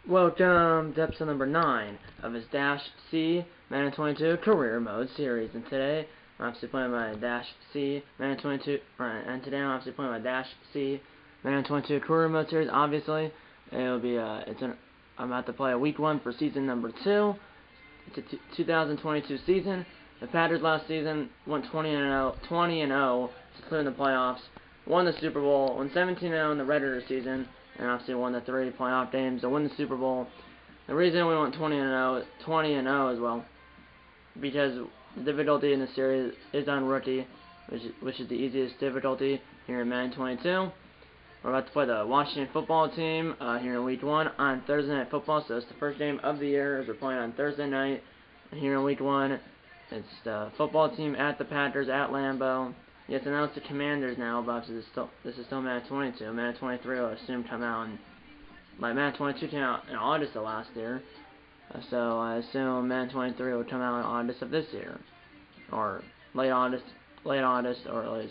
Welcome to episode number 9 of his Dash C Madden 22 Career Mode series. And today I'm obviously playing my Dash C Madden 22. And today I'm obviously playing my Dash C Madden 22 Career Mode series. Obviously, it'll be I'm about to play a week 1 for season number 2. It's a 2022 season. The Packers last season went 20-0 to clear in the playoffs. Won the Super Bowl, won 17-0 in the regular season, and obviously won the 3 playoff games to win the Super Bowl. The reason we went 20-0 as well, because the difficulty in the series is on rookie, which is the easiest difficulty here in Madden 22. We're about to play the Washington football team here in week 1 on Thursday Night Football, so it's the first game of the year as we're playing on Thursday night here in week 1. It's the football team at the Packers at Lambeau. Yes, and now it's the Commanders now, but this is still Madden 22. Madden 23 will assume come out Madden 22 came out in August of last year, so I assume Madden 23 will come out in August of this year, or late August or early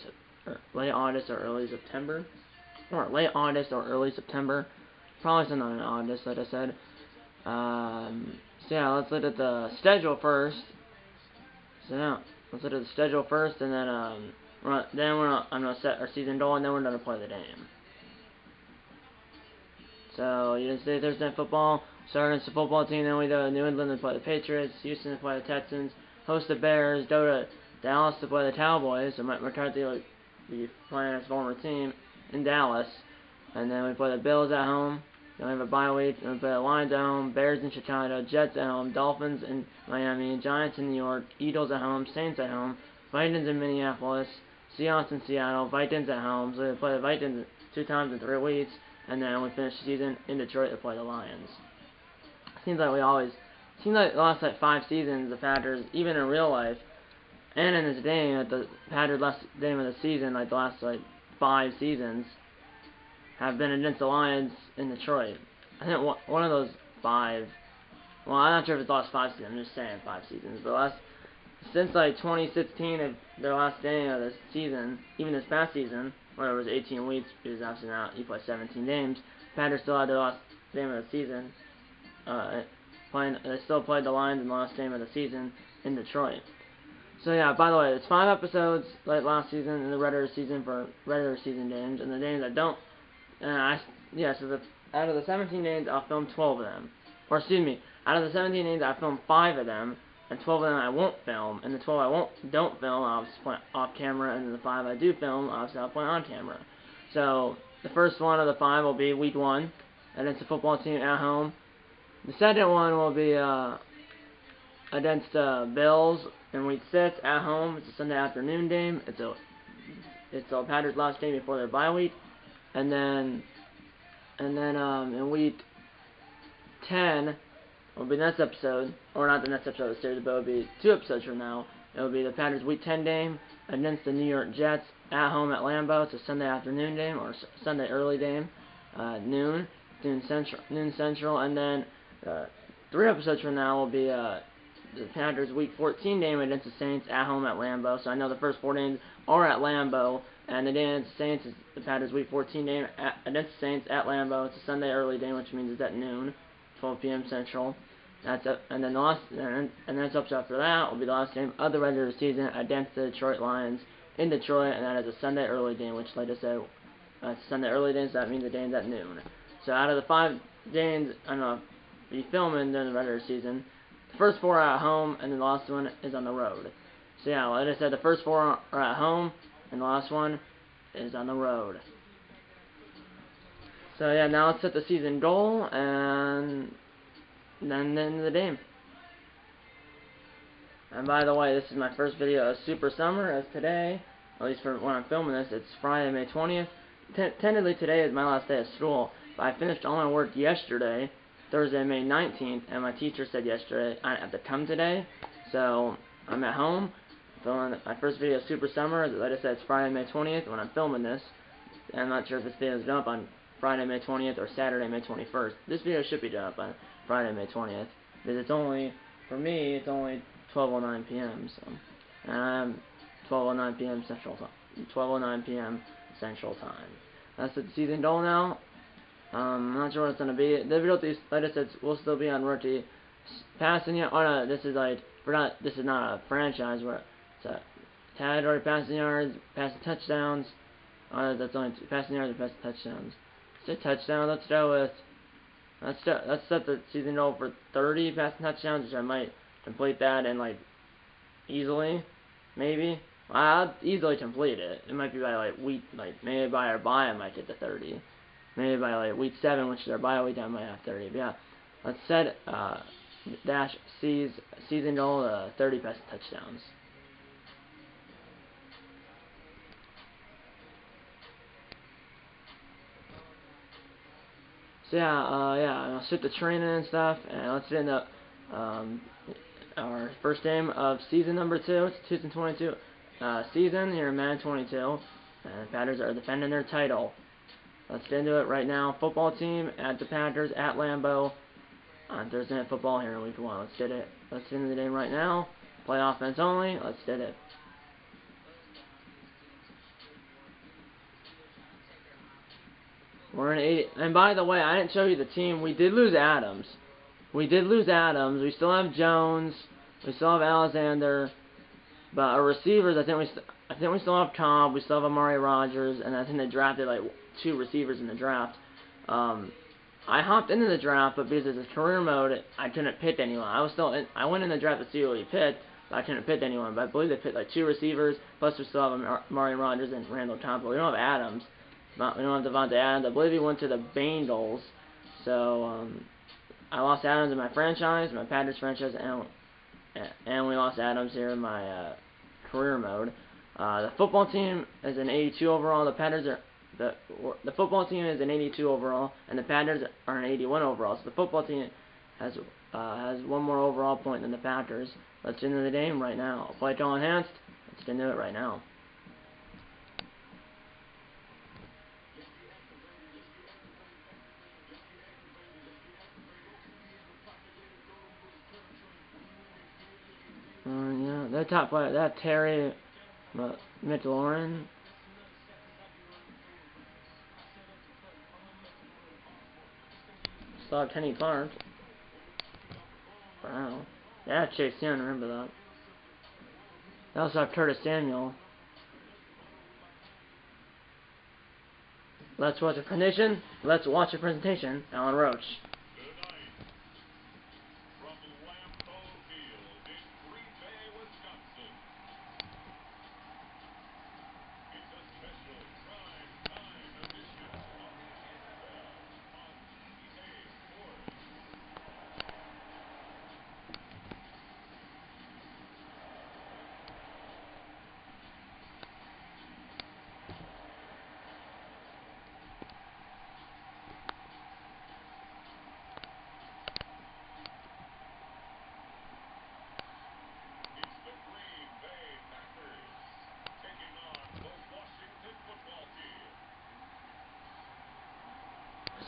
September, probably sometime in August, like I said. So yeah, let's look at the schedule first. So now let's look at the schedule first, and then I'm gonna set our season goal, and then we're gonna play the game. So you just say Thursday Night Football, start against the football team, then we go to New England to play the Patriots, Houston to play the Texans, host the Bears, go to Dallas to play the Cowboys. So Mike McCarthy will be playing his former team in Dallas, and then we play the Bills at home. Then we have a bye week, and we play the Lions at home, Bears in Chicago, Jets at home, Dolphins in Miami, Giants in New York, Eagles at home, Saints at home, Vikings in Minneapolis, Seahawks in Seattle, Vikings at home. So we play the Vikings 2 times in 3 weeks, and then we finish the season in Detroit to play the Lions. Seems like the last 5 seasons, the Packers, even in real life, and in this game, at the Packers' last game of the season, like the last 5 seasons, have been against the Lions in Detroit. I think one of those 5. Well, I'm not sure if it's the last 5 seasons. I'm just saying 5 seasons. But since 2016, their last game of the season, even this past season, where it was 18 weeks, because obviously now you play 17 games, Packers still had their last game of the season. They still played the Lions in the last game of the season in Detroit. So yeah, by the way, it's 5 episodes like last season in the regular season for regular season games, and the games that don't. Out of the 17 games, I'll film 12 of them. Or excuse me, out of the 17 games, I filmed 5 of them, and 12 of them I won't film, and the 12 I don't film, I'll just play off camera, and then the 5 I do film, obviously I'll play on camera. So the first one of the 5 will be week 1, and it's a football team at home. The second one will be against Bills in week 6 at home. It's a Sunday afternoon game. It's a Packers' last game before their bye week. And then in week 10 will be the next episode, or not the next episode of the series, but it'll be 2 episodes from now. It'll be the Packers' week 10 game against the New York Jets at home at Lambeau. It's a Sunday afternoon game, or Sunday early game, noon Central. And then 3 episodes from now will be the Packers' week 14 game against the Saints at home at Lambeau. So I know the first 4 games are at Lambeau, and the game against the Saints is the Packers' week 14 game against the Saints at Lambeau. It's a Sunday early game, which means it's at noon, 12 p.m. Central. And then the next episode after that will be the last game of the regular season against the Detroit Lions in Detroit, and that is a Sunday early game, which, like I said, it's Sunday early game, so that means the game's at noon. So out of the 5 games I'm going to be filming during the regular season, the first 4 are at home, and then the last one is on the road. So yeah, like I said, the first 4 are at home, and the last one is on the road. So yeah, now let's set the season goal, and then the end of the game. And by the way, this is my first video of Super Summer, as today, at least for when I'm filming this, it's Friday, May 20th. Tentatively today is my last day of school, but I finished all my work yesterday, Thursday, May 19th, and my teacher said yesterday I have to come today, so I'm at home filming my first video of Super Summer. Like I said, it's Friday, May 20th when I'm filming this. And I'm not sure if this video is going up on Friday, May 20th or Saturday, May 21st. This video should be done up on Friday, May 20th, because it's only, for me, it's only 12:09 p.m. So, and I'm 12:09 p.m. Central Time. 12:09 p.m. Central Time. That's the season goal now. I'm not sure what it's gonna be. The video like I said will still be on rookie passing yard. Oh no, this is like this is not a franchise where it's a category passing yards, passing touchdowns. That's only passing yards and passing touchdowns. Say touchdown. Let's go with let's set the season goal for 30 passing touchdowns, which I might complete that in like easily, maybe. I'll easily complete it. It might be by like week, like maybe by our bye I might get to 30. Maybe by like week 7, which is our bye week, I might have 30. But yeah, let's set dash season goal 30 passing touchdowns. So yeah, I'll shoot the training and stuff, and let's get into our first game of season number 2. It's 2022 season here in Madden 22, and the Packers are defending their title. Let's get into it right now. Football team at the Packers at Lambeau on Thursday Night Football here in Week 1. Let's get it. Let's get into the game right now. Play offense only. Let's get it. We're in 80. And by the way, I didn't show you the team. We did lose Adams. We still have Jones. We still have Alexander. But our receivers, I think we still have Cobb. We still have Amari Rogers, and I think they drafted like 2 receivers in the draft. I hopped into the draft, but because it's a career mode, I couldn't pick anyone. I went in the draft to see who we picked, but I couldn't pick anyone. But I believe they picked like 2 receivers. Plus, we still have Amari Rogers and Randall Cobb. But we don't have Adams. We don't have Devontae Adams. I believe he went to the Bengals. So I lost Adams in my franchise, my Packers franchise, and we lost Adams here in my career mode. The football team is an 82 overall. The Packers are the football team is an 82 overall, and the Packers are an 81 overall. So the football team has 1 more overall point than the Packers. Let's get into the game right now. Play call enhanced. Let's get into it right now. Yeah, their top player, that Terry McLaurin. Still have Kenny Clark. Wow. Yeah, Chase Young, remember that. They also have Curtis Samuel. Let's watch a presentation. Alan Roach.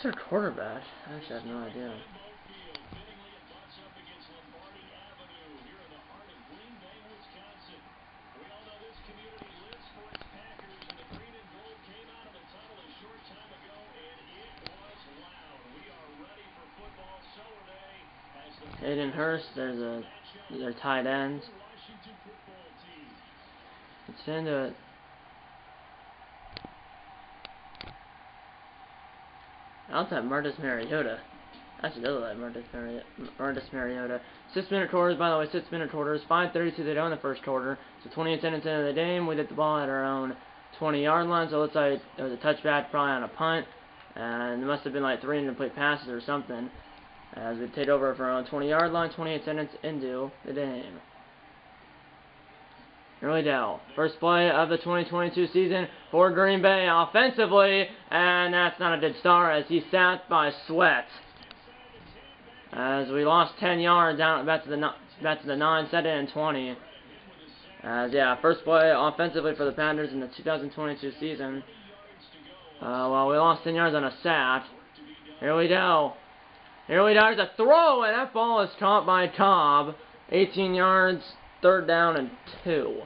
Who's their quarterback? I actually have no idea. Hayden Hurst, there's their tight ends. Let's get into it. I also have Marcus Mariota. Actually, does look like Marcus Mariota. 6-minute quarters, by the way, 6-minute quarters. 5:32 to go in the first quarter. So 28 minutes into the game, we hit the ball at our own 20-yard line. So it looks like there was a touchback, probably on a punt. And it must have been like 3 incomplete passes or something. As we take over for our own 20-yard line, 28 minutes into the game. Here we go. First play of the 2022 season for Green Bay offensively, and that's not a good start as he's sacked by Sweat. As we lost 10 yards down back to the 9, set it in 20. As yeah, first play offensively for the Panthers in the 2022 season. Well, we lost 10 yards on a sack. Here we go. There's a throw, and that ball is caught by Cobb. 18 yards, 3rd down and 2.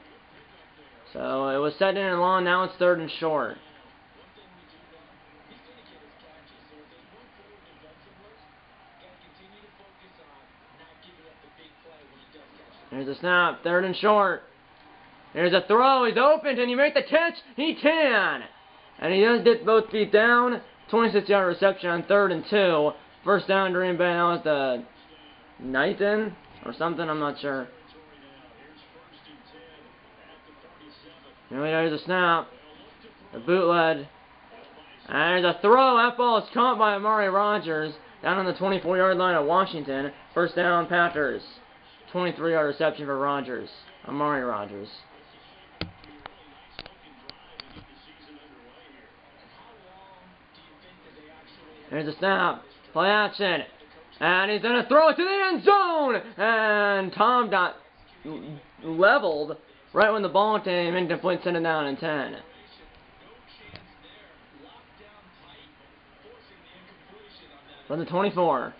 So it was 2nd and long, now it's 3rd and short. Here's a snap, 3rd and short. Here's a throw, he's open, can he make the catch? He can! And he does get both feet down. 26-yard reception on 3rd and 2. First down, Green Bay. That was the 9th in or something, I'm not sure. Here's a snap. A bootleg. And there's a throw. That ball is caught by Amari Rodgers down on the 24-yard line of Washington. First down, Packers. 23-yard reception for Rodgers. Amari Rodgers. Here's a snap. Play action. And he's going to throw it to the end zone. And Tom got leveled right when the ball came incomplete, sent it down in 10. From the 24.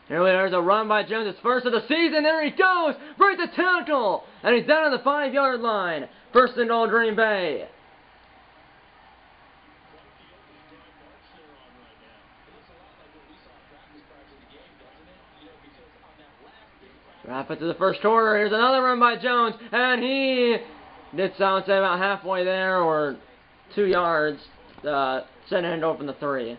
There's a run by Jones. It's first of the season. There he goes. Breaks the tackle. And he's down on the 5-yard line. First and goal, Green Bay. Wrap it to the first quarter. Here's another run by Jones. And he did, I would say, about halfway there or 2 yards. Sent it open the 3.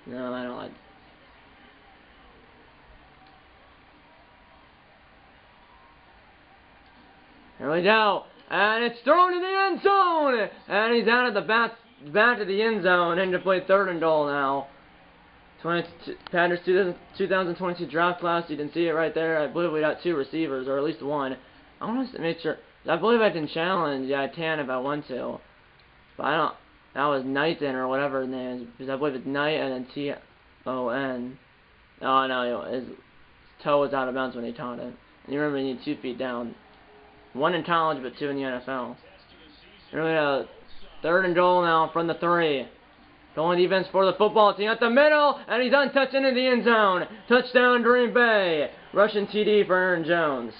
No, I don't like. Here we go. And it's thrown in the end zone. And he's out of the back to the end zone. Incomplete, 3rd and goal now. Packers 2022 draft class. You can see it right there. I believe we got 2 receivers, or at least 1. I want to make sure. I believe I can challenge. Yeah, I can if I want to. But I don't. That was Knighton or whatever his name is. Because I believe it's Knight and then T-O-N. Oh, no. His toe was out of bounds when he caught it. And you remember you need 2 feet down. 1 in college, but 2 in the NFL. Here we go. 3rd and goal now from the 3. Going defense for the football team at the middle, and he's untouched into the end zone. Touchdown, Green Bay. Russian TD for Aaron Jones.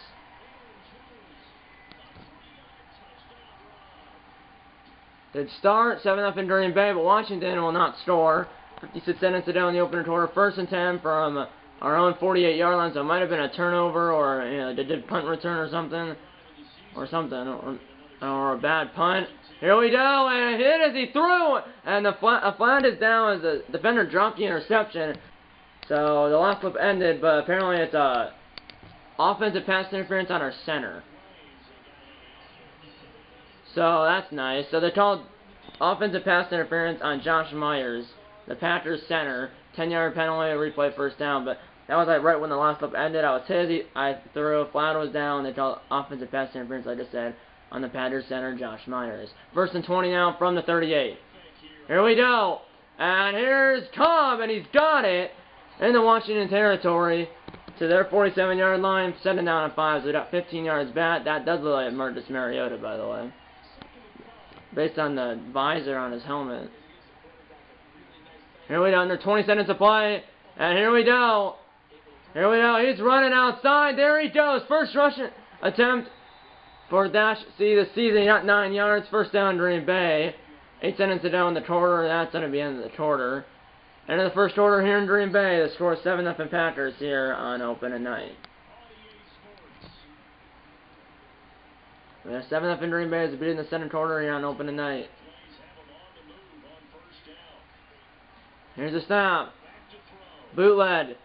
Did start 7-0 in Green Bay, but Washington will not score. 56 seconds to go in the opening quarter. 1st and 10 from our own 48-yard line. So it might have been a turnover, or they did punt return or something, or a bad punt. Here we go, and a hit as he threw, and a flag is down as the defender dropped the interception. So the last clip ended, but apparently it's a offensive pass interference on our center. So that's nice. So they called offensive pass interference on Josh Myers, the Packers center. 10-yard penalty, replay, first down. But that was like right when the last clip ended. I was hit. I threw. Flag was down. They called offensive pass interference, like I just said, on the Packers center, Josh Myers. 1st and 20 now from the 38. Here we go. And here's Cobb, and he's got it in the Washington territory to their 47-yard line. 7 down and 5. So they got 15 yards back. That does look like Marcus Mariota, by the way, based on the visor on his helmet. Here we go, under 20 seconds to play, and here we go. Here we go, he's running outside, there he goes. First rushing attempt for Dash C this season. He got 9 yards, first down Green Bay. 8 seconds to go in the quarter, that's going to be the end of the quarter. End of the first quarter here in Green Bay. The score is 7-0 Packers here on opening night. We have 7-0 Green Bay as we beat in the second quarter here on opening night. Here's a snap. Bootleg.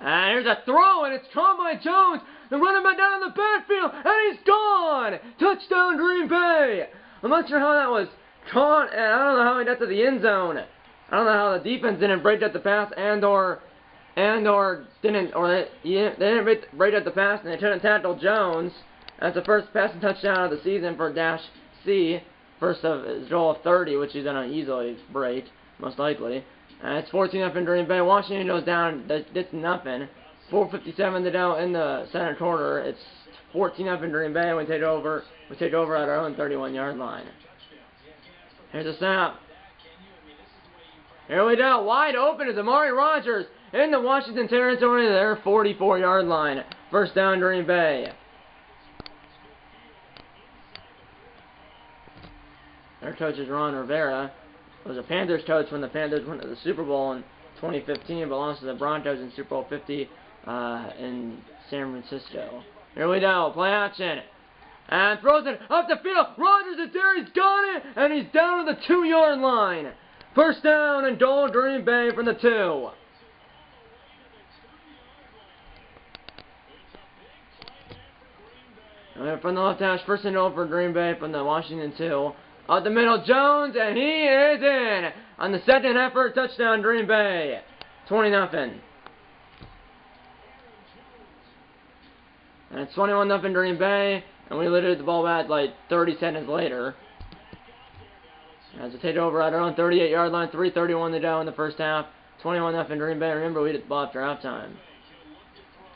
And here's a throw, and it's caught by Jones. The running back down in the backfield, and he's gone. Touchdown, Green Bay. I'm not sure how that was caught, and I don't know how he got to the end zone. I don't know how the defense didn't break up the pass they didn't break up the pass, and they couldn't tackle Jones. That's the first passing touchdown of the season for Dash C. First of his goal of 30, which he's going to easily break, most likely. And it's 14-0 in Green Bay. Washington goes down. It's nothing. 4:57 to go in the second quarter. It's 14-0 in Green Bay. We take over. We take over at our own 31-yard line. Here's a snap. Here we go. Wide open is Amari Rodgers in the Washington territory. Their 44-yard line. First down, Green Bay. Their coach is Ron Rivera. was a Panthers coach when the Panthers went to the Super Bowl in 2015, but lost to the Broncos in Super Bowl 50 in San Francisco. Here we go, play action. And throws it up the field. Rodgers is there, he's got it, and he's down to the 2-yard line. First down and goal, Green Bay from the 2. From the left hash, first and goal for Green Bay from the Washington 2. Out the middle, Jones, and he is in. On the second effort, touchdown Green Bay. 20-0. And it's 21-0 Green Bay, and we literally the ball back like 30 seconds later. As we take over at our own 38-yard line, 3:31 to go in the first half. 21-0 Green Bay. Remember, we hit the ball after halftime.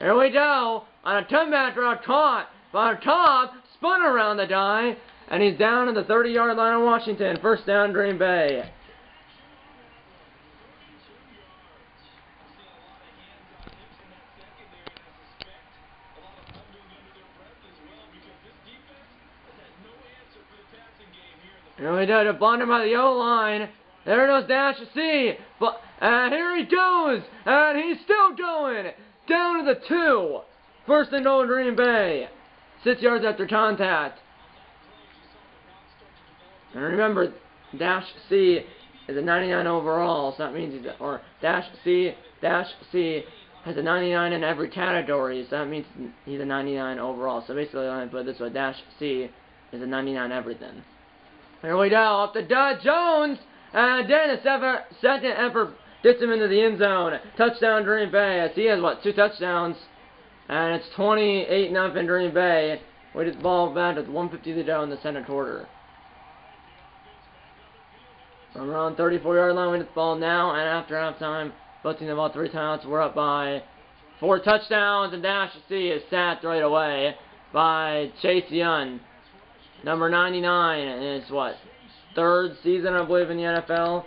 Here we go on a comeback route, caught by Cobb, spun around the guy, and he's down to the 30-yard line of Washington. First down, Green Bay. Here we go, to blunder by the O-line. There goes Dash C. And here he goes. And he's still going. Down to the 2. First and goal, Green Bay. 6 yards after contact. And remember, Dash C is a 99 overall. So that means Dash C has a 99 in every category. So that means he's a 99 overall. So basically, let me put it this way. Dash C is a 99 everything. Here we go, up to Jones, and then the second effort gets him into the end zone. Touchdown Green Bay, as he has, 2 touchdowns, and it's 28-0 Green Bay. We get the ball back with 1:50 to go in the second quarter. From around 34-yard line, we get the ball now, and after halftime, blitzing the ball 3 times, we're up by 4 touchdowns, and Dash C is sacked right away by Chase Young. Number 99 in his, 3rd season, I believe, in the NFL.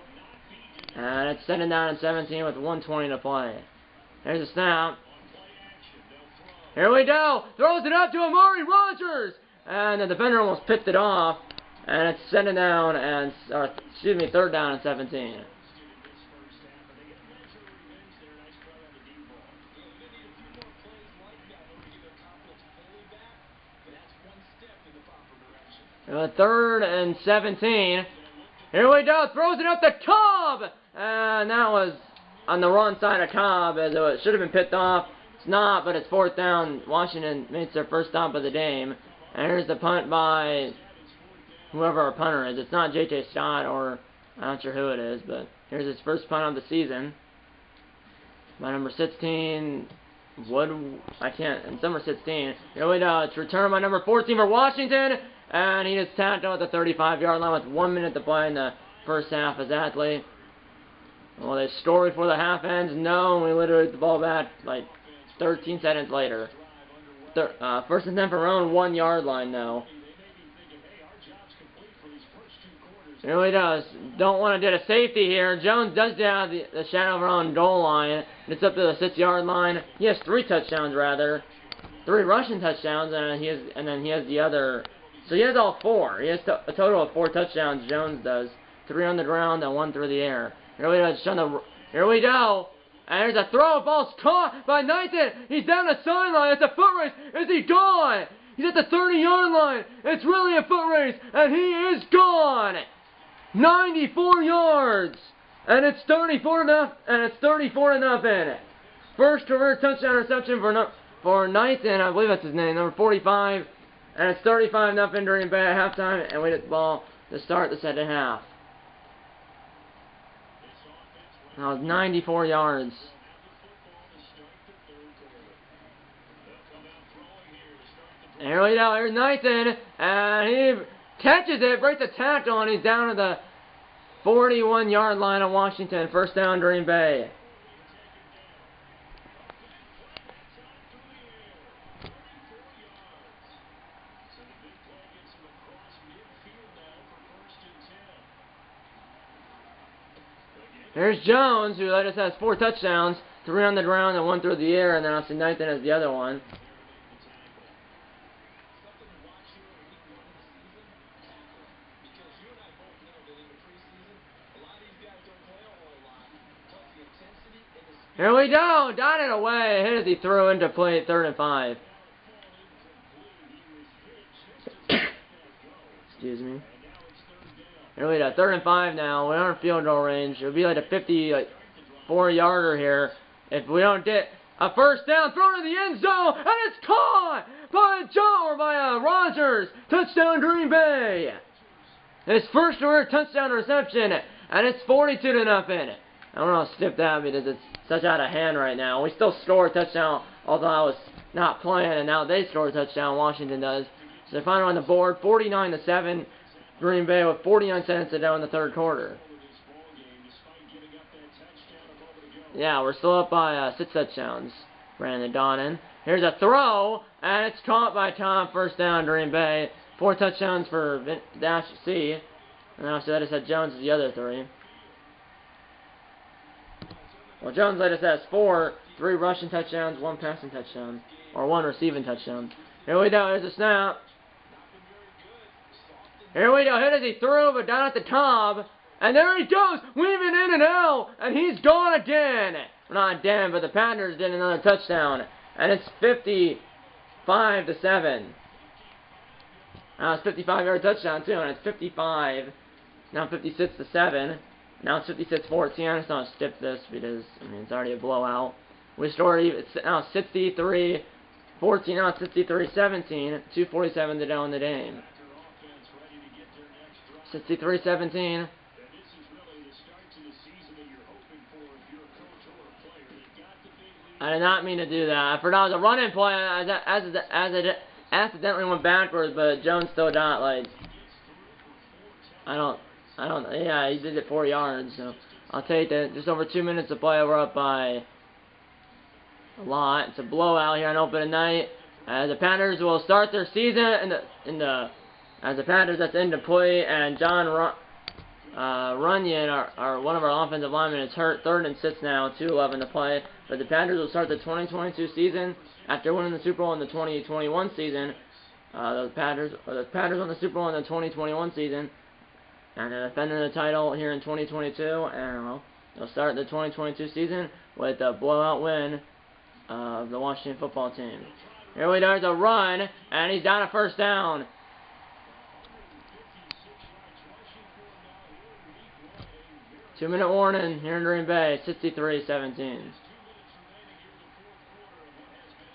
And it's 2nd down and 17 with 1:20 to play. Here's a snap. Here we go. Throws it up to Amari Rodgers. And the defender almost picked it off. And it's 2nd down and, 3rd down and 17. And 3rd and 17. Here we go. Throws it up to Cobb. And that was on the wrong side of Cobb, as it should have been picked off. It's not, but it's 4th down. Washington makes their first stop of the game. And here's the punt by whoever our punter is. It's not J.J. Scott, or I'm not sure who it is, but here's his first punt of the season. By number 16, it's number 16. Here we go. It's returned by number 14 for Washington. And he just tapped out at the 35-yard line with 1 minute to play in the first half, exactly. Well, they scored before the half ends. No, and we literally get the ball back like 13 seconds later. First and 10 from our own 1-yard line, though. Here he does. Don't want to get a safety here. Jones does have the shadow of our own goal line. It's up to the 6-yard line. He has 3 touchdowns, rather. 3 rushing touchdowns, and then he has the other. So he has all 4. He has a total of 4 touchdowns, Jones does. 3 on the ground and 1 through the air. Here we go. And there's a throw. Ball's caught by Nathan. He's down the sideline. It's a foot race. Is he gone? He's at the 30-yard line. It's really a foot race. And he is gone. 94 yards. And it's 34-0. First career touchdown reception for Nathan. I believe that's his name. Number 45. And it's 35-0 Green Bay at halftime, and we get the ball to start the second half. That was 94 yards. And here we go, here's Nathan, and he catches it, breaks the tackle, and he's down to the 41-yard line of Washington. First down, Green Bay. There's Jones, who just has 4 touchdowns, 3 on the ground and 1 through the air, and then obviously Nathan has the other one. Here we go. Got it away. Hit as he threw into play 3rd and 5. Excuse me. Here we go. 3rd and 5 now. We're on field goal range. It'll be like a 54-yarder here if we don't get a first down thrown in the end zone, and it's caught by Rodgers. Touchdown Green Bay. His first career touchdown reception, and it's 42-0. I don't know, skip that because it's such out of hand right now. We still score a touchdown, although I was not playing, and now they score a touchdown. Washington does. So they're finally on the board, 49-7. Green Bay with 49 seconds to go in the 3rd quarter. Yeah, we're still up by 6 touchdowns. Brandon Donnan. Here's a throw, and it's caught by Tom. First down, Green Bay. 4 touchdowns for Dash C. And then after that, I said Jones is the other 3. Well, Jones later says 4, 3 rushing touchdowns, 1 passing touchdown, or 1 receiving touchdown. Here we go. Here's a snap. Here we go. Hit as he threw, but down at the top. And there he goes, weaving in and out, and he's gone again. Not again, but the Panthers did another touchdown, and it's 55-7. Now it's 55-yard touchdown too, and it's 55. Now 56-7. Now it's 56-14. I'm just gonna skip this because it's already a blowout. We scored. It's now 63-14. Now it's 63-17. 2:47 to go in the game. 63-17. I did not mean to do that. I forgot it was a running play as it accidentally went backwards, but Jones still got, like, yeah, he did it 4 yards, so I'll take that. Just over 2 minutes to play, we're up by a lot. It's a blowout here on opening night. The Panthers will start their season as the Panthers that's into play, and John Runyon, our one of our offensive linemen, is hurt. 3rd and 6 now, 2:11 to play. But the Panthers will start the 2022 season after winning the Super Bowl in the 2021 season. The Panthers won the Super Bowl in the 2021 season, and they're defending the title here in 2022. And they'll start the 2022 season with a blowout win of the Washington football team. Here we go, there's a run, and he's down a first down. 2-minute warning here in Green Bay, 63-17.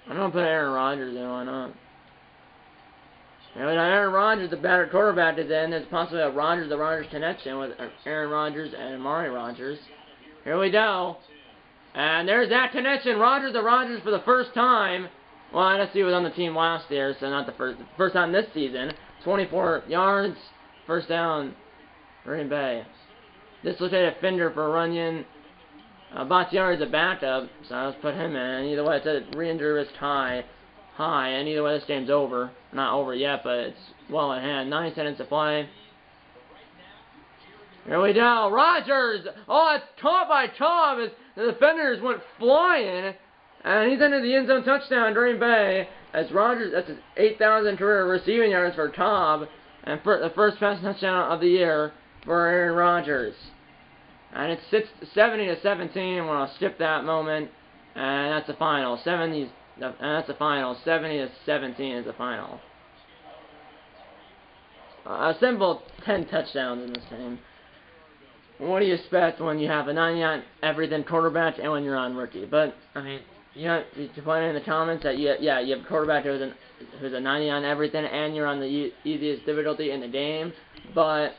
I'm going to put Aaron Rodgers in, why not? Now, Aaron Rodgers, the better quarterback, is in. There's possibly a Rodgers-to-Rodgers connection with Aaron Rodgers and Amari Rodgers. Here we go. And there's that connection, Rodgers-to-Rodgers for the first time. Well, I guess he was on the team last year, so not the first time this season. 24 yards, first down, Green Bay. Dislocated finger for Runyon. Bakhtiari is a backup, so I'll just put him in. Either way, it's a re-injury risk high, and either way, this game's over. Not over yet, but it's well at hand. 9 seconds to play. Here we go. Rodgers! Oh, it's caught by Cobb as the defenders went flying, and he's into the end zone touchdown, Green Bay. As Rodgers, that's his 8,000 career receiving yards for Cobb, and for the first passing touchdown of the year for Aaron Rodgers. And it's 70-17. We're gonna skip that moment, and that's the final. 70 70-17 is the final. A simple 10 touchdowns in this game. What do you expect when you have a 99 everything quarterback and when you're on rookie? But you put in the comments that you have a quarterback who's a 99 everything and you're on the easiest difficulty in the game. But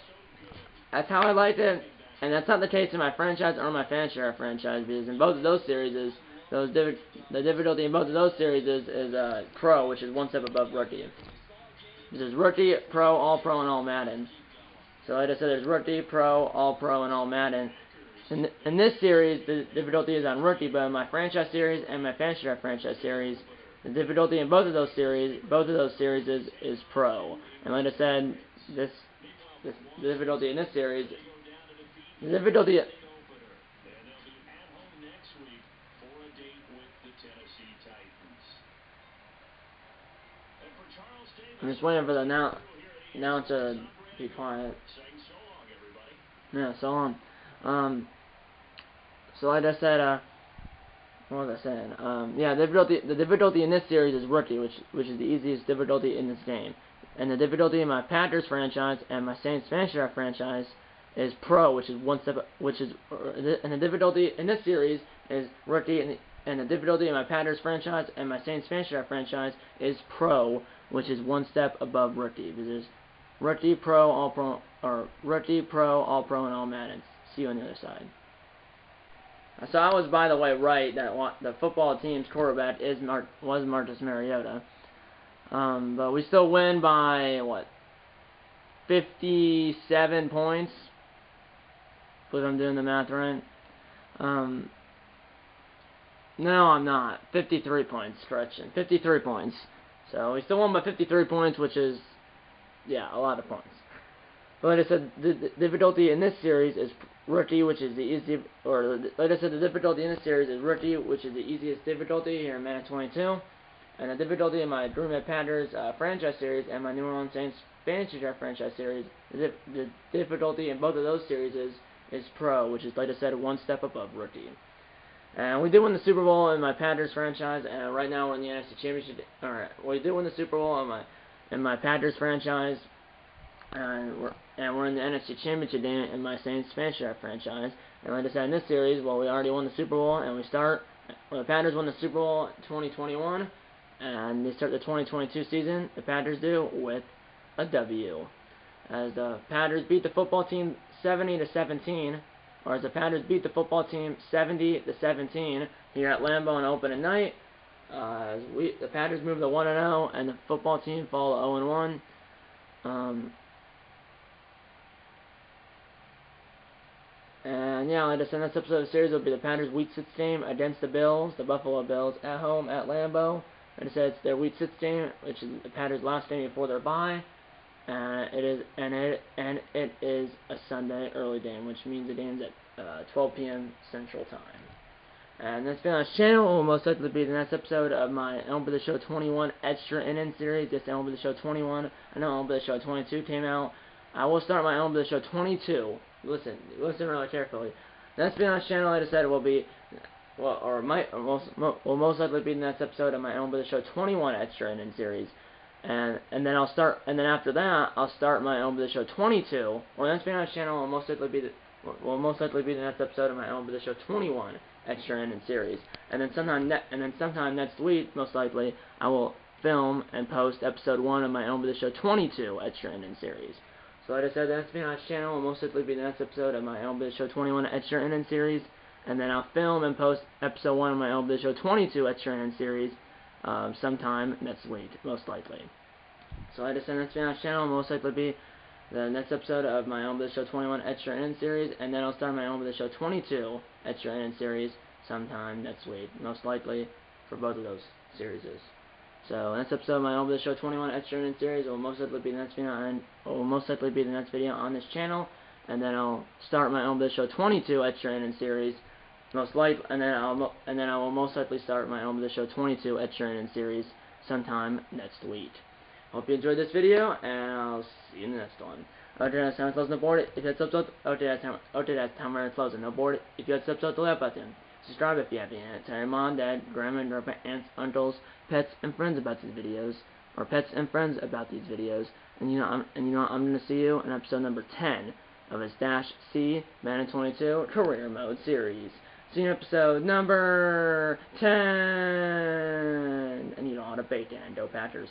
that's how I liked it. And that's not the case in my franchise or my fantasy franchise, because in both of those series, the difficulty in both of those series is pro, which is 1 step above rookie. This is rookie, pro, all pro, and all Madden. So like I said, there's rookie, pro, all pro, and all Madden. In this series, the difficulty is on rookie, but in my franchise series and my fantasy franchise series, the difficulty in both of those series is pro. And like I said, the difficulty in this series. The difficulty. I'm just waiting for the announcer to be quiet. Yeah, so long. So like I said, What was I saying? Yeah, the difficulty in this series is rookie, which is the easiest difficulty in this game. And the difficulty in my Packers franchise and my Saints franchise is pro, which is one step, and the difficulty in this series is rookie, and the difficulty in my Packers franchise and my Saints franchise is pro, which is one step above rookie. Because there's rookie, pro, all pro, or rookie, pro, all pro, and all Madden. See you on the other side. So I was, by the way, right that the football team's quarterback was Marcus Mariota. But we still win by, what, 57 points? If I'm doing the math right. No, I'm not. 53 points, correction. 53 points. So we still won by 53 points, which is, yeah, a lot of points. But like I said, the difficulty in this series is rookie, which is the easiest, or like I said, the difficulty in this series is rookie, which is the easiest difficulty here in Madden 22. And the difficulty in my Green Bay Packers franchise series and my New Orleans Saints Fantasy Draft franchise series, the difficulty in both of those series is pro, which is, like I said, one step above rookie. And we did win the Super Bowl in my Packers franchise, and right now we're in the NFC Championship. Alright, we did win the Super Bowl in my Packers franchise, and we're in the NFC Championship game in my Saints Fantasy Draft franchise. And like I said, in this series, well, we already won the Super Bowl, and the Packers won the Super Bowl in 2021, and they start the 2022 season, the Packers do, with a W. As the Packers beat the football team 70-17, or as the Packers beat the football team 70-17 here at Lambeau on opening night. The Packers move to 1-0, and the football team fall to 0-1. And yeah, like I said, next episode of the series will be the Packers' Week 6 game against the Bills, the Buffalo Bills, at home at Lambeau. Like I said, it's their Week 6 game, which is the Packers' last game before their bye. It is a Sunday early game, which means the game's at 12 p.m. Central Time. And that's been on this channel. Will most likely be the next episode of my Elm the Show 21 Extra Inning series. This Elm the Show 21. I know Elm the Show 22 came out. I will start my Elm the Show 22. Listen really carefully. The next video on this channel, like I said, will be, will most likely be the next episode of my Elm the Show 21 Extra Inning series. And then after that, I'll start my Elm the Show 22. Well, the next video on this channel will most likely be the next episode of my Elm the Show 21 Extra Inning series. And then sometime next week, most likely, I will film and post episode 1 of my Elm the Show 22 Extra Inning series. So like I said, the next video on this channel will most likely be the next episode of my Elm the Show 21 Extra Inning series. And then I'll film and post episode 1 of my Elm the Show 22 Extra Inning series sometime next week, most likely. So like I said, next video on this channel will most likely be the next episode of my Elm the Show 21 Extra Inning series, and then I'll start my Elm the Show 22 Extra Inning series sometime next week, most likely for both of those series. So next episode of my Elm the Show 21 Extra Inning series will most likely be the next video on this channel, and then I'll start my Elm the Show 22 Extra Inning series. Most likely, and then I will most likely start my Elm the Show 22 Extra Inning series sometime next week. Hope you enjoyed this video, and I'll see you in the next one. Okay, that's time to close the board. If you had subs out, that's time we're closing. No board. If you had subs out, the like button. Subscribe if you haven't yet. Tell your mom, dad, grandma, and grandpa, aunts, uncles, pets, and friends about these videos, or pets and friends about these videos. And I'm gonna see you in episode number 10 of this -C Madden 22 Career Mode series. See you in episode number 10. And you know how to bake and go Packers.